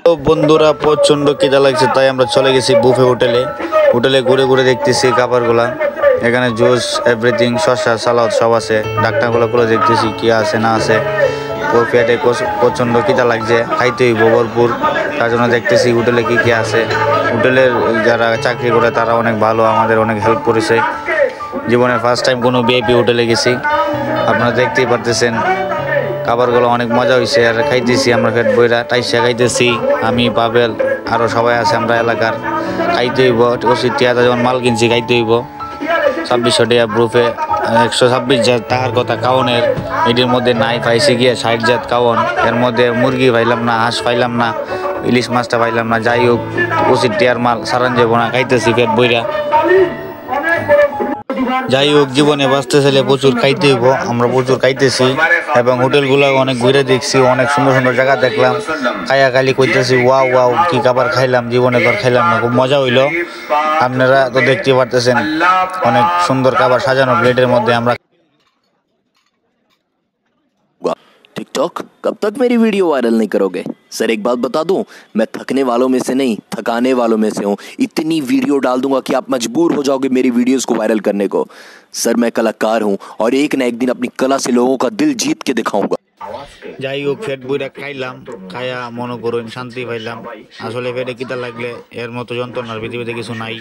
তো বন্ধুরা প্রচন্ড খিদা লাগছে, তাই আমরা চলে গেছি বুফে হোটেলে ঘুরে ঘুরে দেখতেছি খাবারগুলা। এখানে জুস এভরিথিং, শসা সালাদ সব আছে। ডাক্তারগুলো করে দেখতেছি কি আছে না আছে। পেটে প্রচন্ড খিদা লাগছে, খাইতে হইব ভরপুর। তার জন্য দেখতেছি হোটেলে কি কি আছে। হোটেলের যারা চাকরি করে তারা অনেক ভালো, আমাদের অনেক হেল্প করেছে। জীবনে ফার্স্ট টাইম কোনো ভিআইপি হোটেলে গেছি। আপনারা দেখতেই পারতেছেন খাবারগুলো অনেক মজা হয়েছে। আর খাইতেছি আমরা পেট বইরা টাইসা খাইতেছি, আমি পাবেল আরও সবাই আছে আমরা এলাকার। খাইতে হইব 80 টাকা যেমন মাল কিনছি, খাইতে হইব 2600 টাকা ব্রুফে 126 জাত টাকার কথা কাউনের। এটির মধ্যে নাই পাইছি গিয়ে 60 জাত কাউন। এর মধ্যে মুরগি পাইলাম না, হাঁস পাইলাম না, ইলিশ মাছটা পাইলাম না। যাই হোক 80 টাকার মাল সারান যাবো না, খাইতেছি পেট বইরা। যাই হোক জীবনে বাঁচতে চাইলে প্রচুর খাইতে হইব, আমরা প্রচুর খাইতেছি। এবং হোটেলগুলো অনেক ঘুরে দেখছি, অনেক সুন্দর সুন্দর জায়গা দেখলাম। খাইয়া খালি কইতেছি ওয়াও ওয়াও কি খাবার খাইলাম, জীবনে তো খাইলাম না, খুব মজা হইলো। আপনারা তো দেখতে পারতেছেন অনেক সুন্দর খাবার সাজানো প্লেটের মধ্যে। আমরা टिकटॉक कब तक मेरी वीडियो वायरल नहीं करोगे? सर एक बात बता दूं, मैं थकने वालों में से नहीं थकाने वालों में से हूं। इतनी वीडियो डाल दूंगा कि आप मजबूर हो जाओगे मेरी वीडियोस को वायरल करने को। सर मैं कलाकार हूं और एक ना एक दिन अपनी कला से लोगों का दिल जीत के दिखाऊंगा। যাই হোক পেট বইরা খাইলাম, খাইয়া মনে করুন শান্তি পাইলাম। আসলে পেটে খিদা লাগলে এর মতো যন্ত্রণার পৃথিবীতে কিছু নাই।